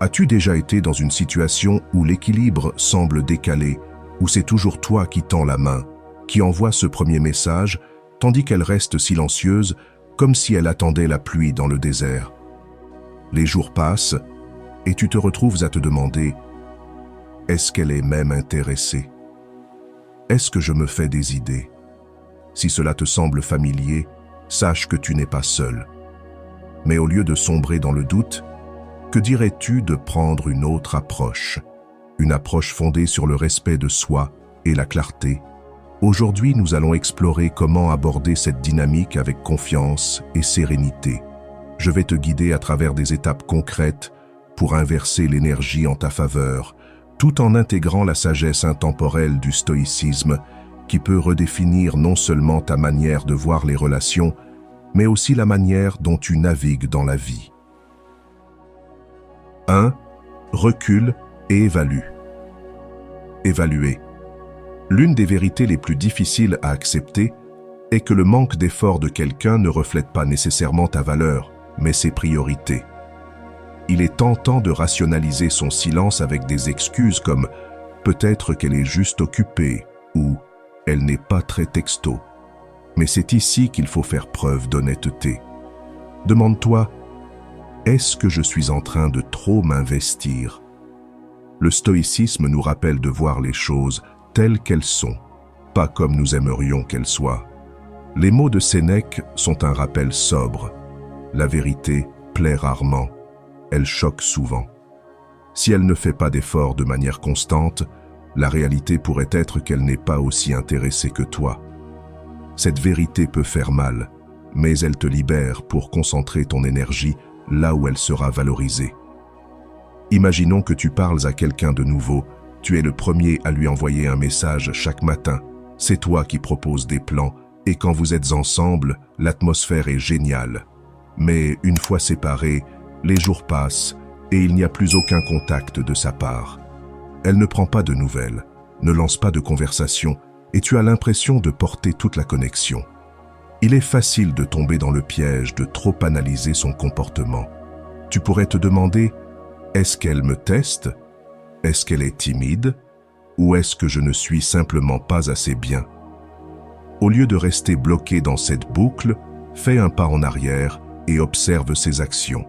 As-tu déjà été dans une situation où l'équilibre semble décalé, où c'est toujours toi qui tends la main, qui envoie ce premier message, tandis qu'elle reste silencieuse, comme si elle attendait la pluie dans le désert? Les jours passent, et tu te retrouves à te demander, est-ce qu'elle est même intéressée? Est-ce que je me fais des idées? Si cela te semble familier, sache que tu n'es pas seul. Mais au lieu de sombrer dans le doute, que dirais-tu de prendre une autre approche? Une approche fondée sur le respect de soi et la clarté. Aujourd'hui, nous allons explorer comment aborder cette dynamique avec confiance et sérénité. Je vais te guider à travers des étapes concrètes pour inverser l'énergie en ta faveur, tout en intégrant la sagesse intemporelle du stoïcisme qui peut redéfinir non seulement ta manière de voir les relations, mais aussi la manière dont tu navigues dans la vie. 1. Recule et évalue. Évaluer. L'une des vérités les plus difficiles à accepter est que le manque d'effort de quelqu'un ne reflète pas nécessairement ta valeur, mais ses priorités. Il est tentant de rationaliser son silence avec des excuses comme « peut-être qu'elle est juste occupée » ou « elle n'est pas très texto ». Mais c'est ici qu'il faut faire preuve d'honnêteté. Demande-toi « est-ce que je suis en train de trop m'investir ?» Le stoïcisme nous rappelle de voir les choses telles qu'elles sont, pas comme nous aimerions qu'elles soient. Les mots de Sénèque sont un rappel sobre. La vérité plaît rarement, elle choque souvent. Si elle ne fait pas d'efforts de manière constante, la réalité pourrait être qu'elle n'est pas aussi intéressée que toi. Cette vérité peut faire mal, mais elle te libère pour concentrer ton énergie là où elle sera valorisée. Imaginons que tu parles à quelqu'un de nouveau, tu es le premier à lui envoyer un message chaque matin. C'est toi qui proposes des plans, et quand vous êtes ensemble, l'atmosphère est géniale. Mais une fois séparés, les jours passent et il n'y a plus aucun contact de sa part. Elle ne prend pas de nouvelles, ne lance pas de conversation et tu as l'impression de porter toute la connexion. Il est facile de tomber dans le piège de trop analyser son comportement. Tu pourrais te demander, est-ce qu'elle me teste? Est-ce qu'elle est timide? Ou est-ce que je ne suis simplement pas assez bien? Au lieu de rester bloqué dans cette boucle, fais un pas en arrière et observe ses actions.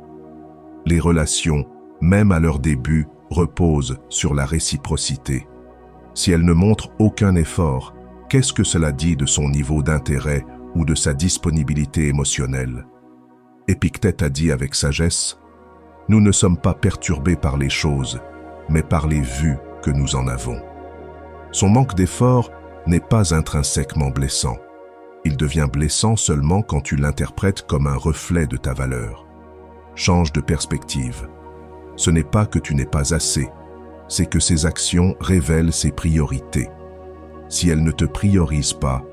Les relations, même à leur début, reposent sur la réciprocité. Si elle ne montre aucun effort, qu'est-ce que cela dit de son niveau d'intérêt ou de sa disponibilité émotionnelle? Épictète a dit avec sagesse, « Nous ne sommes pas perturbés par les choses, mais par les vues que nous en avons. » Son manque d'effort n'est pas intrinsèquement blessant. Il devient blessant seulement quand tu l'interprètes comme un reflet de ta valeur. Change de perspective. Ce n'est pas que tu n'es pas assez, c'est que ses actions révèlent ses priorités. Si elle ne te priorise pas,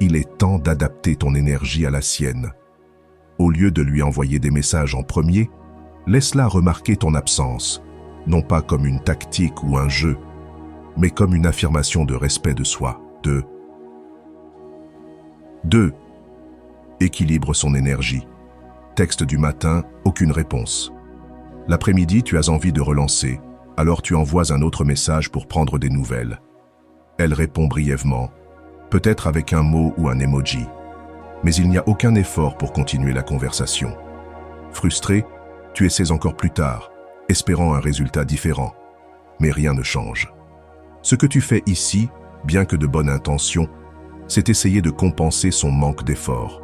il est temps d'adapter ton énergie à la sienne. Au lieu de lui envoyer des messages en premier, laisse-la remarquer ton absence, non pas comme une tactique ou un jeu, mais comme une affirmation de respect de soi. 2. Équilibre son énergie. Texte du matin, aucune réponse. L'après-midi, tu as envie de relancer, alors tu envoies un autre message pour prendre des nouvelles. Elle répond brièvement, peut-être avec un mot ou un emoji, mais il n'y a aucun effort pour continuer la conversation. Frustré, tu essaies encore plus tard, espérant un résultat différent, mais rien ne change. Ce que tu fais ici, bien que de bonne intention, c'est essayer de compenser son manque d'effort.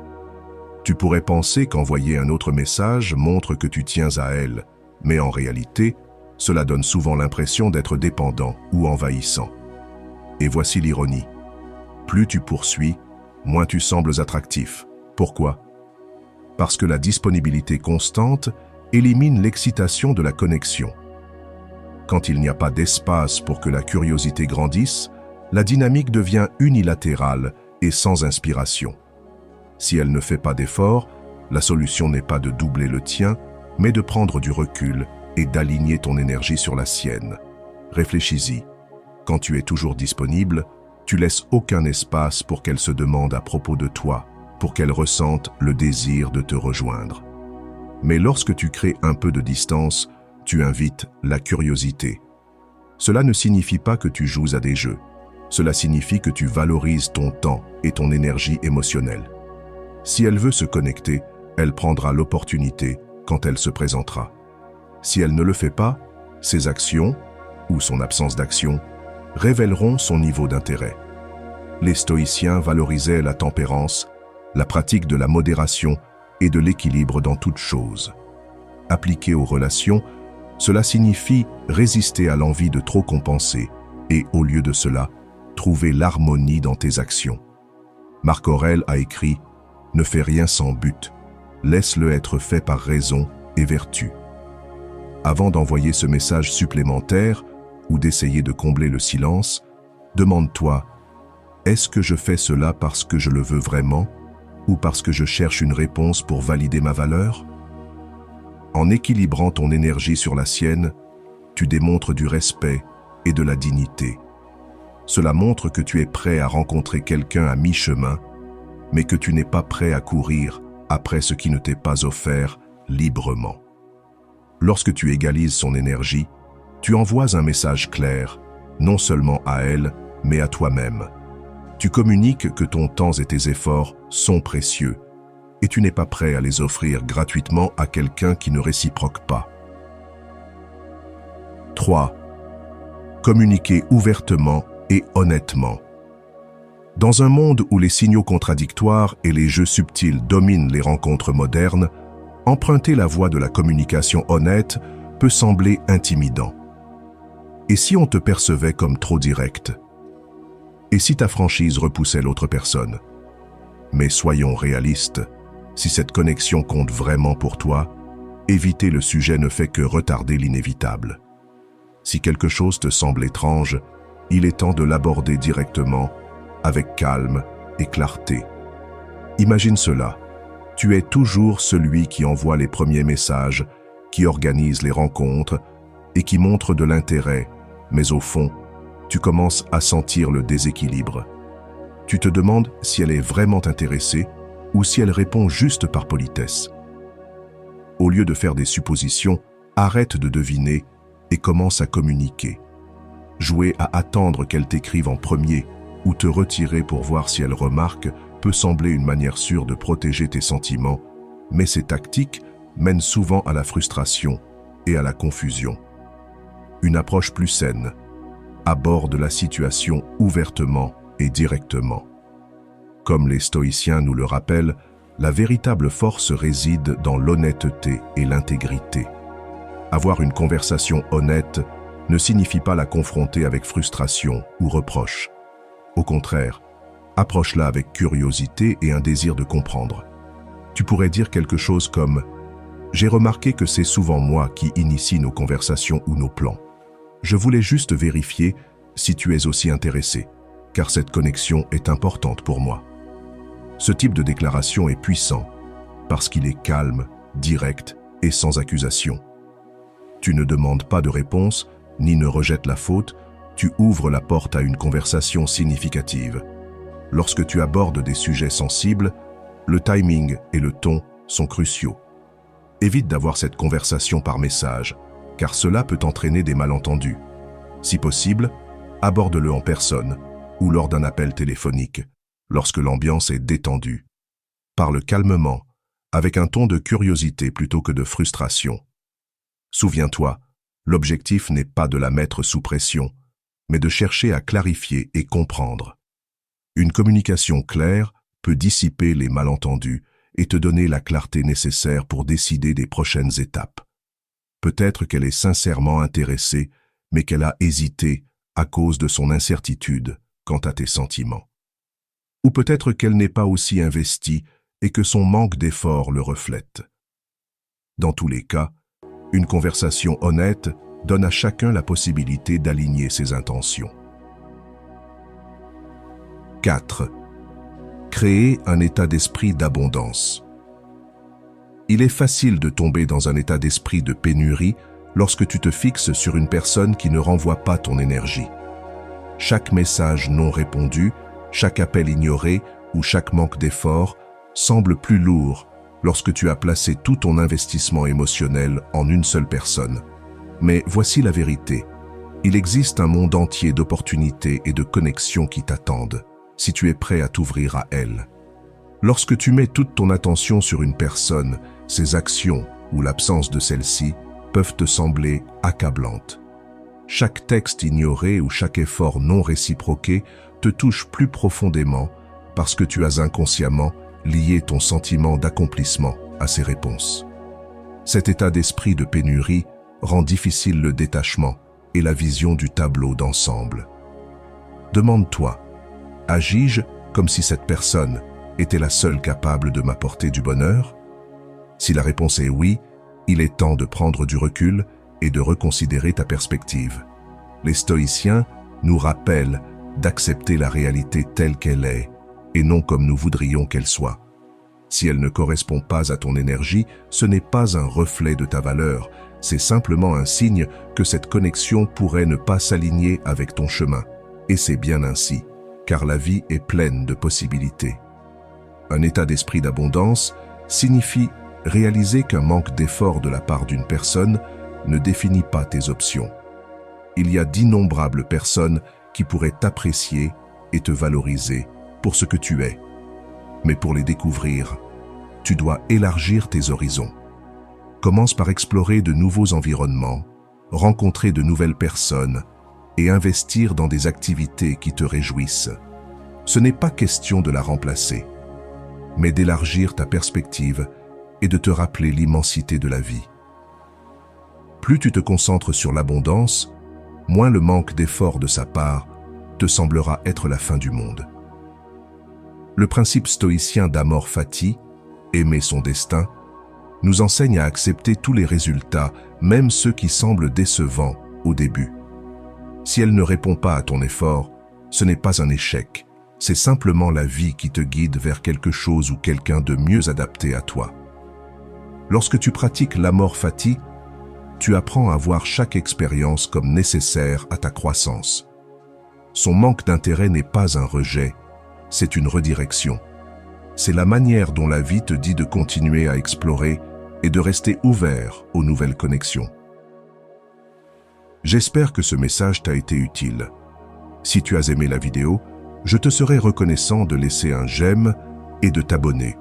Tu pourrais penser qu'envoyer un autre message montre que tu tiens à elle, mais en réalité, cela donne souvent l'impression d'être dépendant ou envahissant. Et voici l'ironie. Plus tu poursuis, moins tu sembles attractif. Pourquoi? Parce que la disponibilité constante élimine l'excitation de la connexion. Quand il n'y a pas d'espace pour que la curiosité grandisse, la dynamique devient unilatérale et sans inspiration. Si elle ne fait pas d'effort, la solution n'est pas de doubler le tien, mais de prendre du recul et d'aligner ton énergie sur la sienne. Réfléchis-y. Quand tu es toujours disponible, tu laisses aucun espace pour qu'elle se demande à propos de toi, pour qu'elle ressente le désir de te rejoindre. Mais lorsque tu crées un peu de distance, tu invites la curiosité. Cela ne signifie pas que tu joues à des jeux. Cela signifie que tu valorises ton temps et ton énergie émotionnelle. Si elle veut se connecter, elle prendra l'opportunité quand elle se présentera. Si elle ne le fait pas, ses actions, ou son absence d'action, révéleront son niveau d'intérêt. Les stoïciens valorisaient la tempérance, la pratique de la modération et de l'équilibre dans toute chose. Appliqué aux relations, cela signifie résister à l'envie de trop compenser et, au lieu de cela, trouver l'harmonie dans tes actions. Marc Aurèle a écrit « Ne fais rien sans but, laisse-le être fait par raison et vertu ». Avant d'envoyer ce message supplémentaire ou d'essayer de combler le silence, demande-toi « Est-ce que je fais cela parce que je le veux vraiment ou parce que je cherche une réponse pour valider ma valeur ?» En équilibrant ton énergie sur la sienne, tu démontres du respect et de la dignité. Cela montre que tu es prêt à rencontrer quelqu'un à mi-chemin, mais que tu n'es pas prêt à courir après ce qui ne t'est pas offert librement. Lorsque tu égalises son énergie, tu envoies un message clair, non seulement à elle, mais à toi-même. Tu communiques que ton temps et tes efforts sont précieux, et tu n'es pas prêt à les offrir gratuitement à quelqu'un qui ne réciproque pas. 3. Communiquer ouvertement et honnêtement. Dans un monde où les signaux contradictoires et les jeux subtils dominent les rencontres modernes, emprunter la voie de la communication honnête peut sembler intimidant. Et si on te percevait comme trop direct? Et si ta franchise repoussait l'autre personne? Mais soyons réalistes, si cette connexion compte vraiment pour toi, éviter le sujet ne fait que retarder l'inévitable. Si quelque chose te semble étrange, il est temps de l'aborder directement, avec calme et clarté. Imagine cela. Tu es toujours celui qui envoie les premiers messages, qui organise les rencontres et qui montre de l'intérêt, mais au fond, tu commences à sentir le déséquilibre. Tu te demandes si elle est vraiment intéressée ou si elle répond juste par politesse. Au lieu de faire des suppositions, arrête de deviner et commence à communiquer. Jouer à attendre qu'elle t'écrive en premier ou te retirer pour voir si elle remarque peut sembler une manière sûre de protéger tes sentiments, mais ces tactiques mènent souvent à la frustration et à la confusion. Une approche plus saine aborde la situation ouvertement et directement. Comme les stoïciens nous le rappellent, la véritable force réside dans l'honnêteté et l'intégrité. Avoir une conversation honnête ne signifie pas la confronter avec frustration ou reproche. Au contraire, approche-la avec curiosité et un désir de comprendre. Tu pourrais dire quelque chose comme « J'ai remarqué que c'est souvent moi qui initie nos conversations ou nos plans. Je voulais juste vérifier si tu es aussi intéressé, car cette connexion est importante pour moi. » Ce type de déclaration est puissant parce qu'il est calme, direct et sans accusation. Tu ne demandes pas de réponse ni ne rejettes la faute, tu ouvres la porte à une conversation significative. Lorsque tu abordes des sujets sensibles, le timing et le ton sont cruciaux. Évite d'avoir cette conversation par message, car cela peut entraîner des malentendus. Si possible, aborde-le en personne ou lors d'un appel téléphonique, lorsque l'ambiance est détendue. Parle calmement, avec un ton de curiosité plutôt que de frustration. Souviens-toi, l'objectif n'est pas de la mettre sous pression, mais de chercher à clarifier et comprendre. Une communication claire peut dissiper les malentendus et te donner la clarté nécessaire pour décider des prochaines étapes. Peut-être qu'elle est sincèrement intéressée, mais qu'elle a hésité à cause de son incertitude quant à tes sentiments. Ou peut-être qu'elle n'est pas aussi investie et que son manque d'effort le reflète. Dans tous les cas, une conversation honnête donne à chacun la possibilité d'aligner ses intentions. 4. Créer un état d'esprit d'abondance. Il est facile de tomber dans un état d'esprit de pénurie lorsque tu te fixes sur une personne qui ne renvoie pas ton énergie. Chaque message non répondu, chaque appel ignoré ou chaque manque d'effort semble plus lourd lorsque tu as placé tout ton investissement émotionnel en une seule personne, Mais voici la vérité. Il existe un monde entier d'opportunités et de connexions qui t'attendent, si tu es prêt à t'ouvrir à elles. Lorsque tu mets toute ton attention sur une personne, ses actions ou l'absence de celle-ci peuvent te sembler accablantes. Chaque texte ignoré ou chaque effort non réciproqué te touche plus profondément parce que tu as inconsciemment lié ton sentiment d'accomplissement à ces réponses. Cet état d'esprit de pénurie rend difficile le détachement et la vision du tableau d'ensemble. Demande-toi, agis-je comme si cette personne était la seule capable de m'apporter du bonheur? Si la réponse est oui, il est temps de prendre du recul et de reconsidérer ta perspective. Les stoïciens nous rappellent d'accepter la réalité telle qu'elle est et non comme nous voudrions qu'elle soit. Si elle ne correspond pas à ton énergie, ce n'est pas un reflet de ta valeur, c'est simplement un signe que cette connexion pourrait ne pas s'aligner avec ton chemin. Et c'est bien ainsi, car la vie est pleine de possibilités. Un état d'esprit d'abondance signifie réaliser qu'un manque d'effort de la part d'une personne ne définit pas tes options. Il y a d'innombrables personnes qui pourraient t'apprécier et te valoriser pour ce que tu es. Mais pour les découvrir, tu dois élargir tes horizons. Commence par explorer de nouveaux environnements, rencontrer de nouvelles personnes et investir dans des activités qui te réjouissent. Ce n'est pas question de la remplacer, mais d'élargir ta perspective et de te rappeler l'immensité de la vie. Plus tu te concentres sur l'abondance, moins le manque d'effort de sa part te semblera être la fin du monde. Le principe stoïcien d'amor fati, aimer son destin, nous enseigne à accepter tous les résultats, même ceux qui semblent décevants au début. Si elle ne répond pas à ton effort, ce n'est pas un échec, c'est simplement la vie qui te guide vers quelque chose ou quelqu'un de mieux adapté à toi. Lorsque tu pratiques l'amor fati, tu apprends à voir chaque expérience comme nécessaire à ta croissance. Son manque d'intérêt n'est pas un rejet, c'est une redirection. C'est la manière dont la vie te dit de continuer à explorer et de rester ouvert aux nouvelles connexions. J'espère que ce message t'a été utile. Si tu as aimé la vidéo, je te serai reconnaissant de laisser un j'aime et de t'abonner.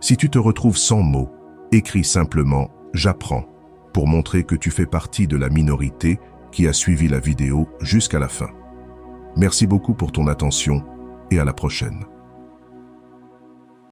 Si tu te retrouves sans mots, écris simplement « J'apprends » pour montrer que tu fais partie de la minorité qui a suivi la vidéo jusqu'à la fin. Merci beaucoup pour ton attention et à la prochaine.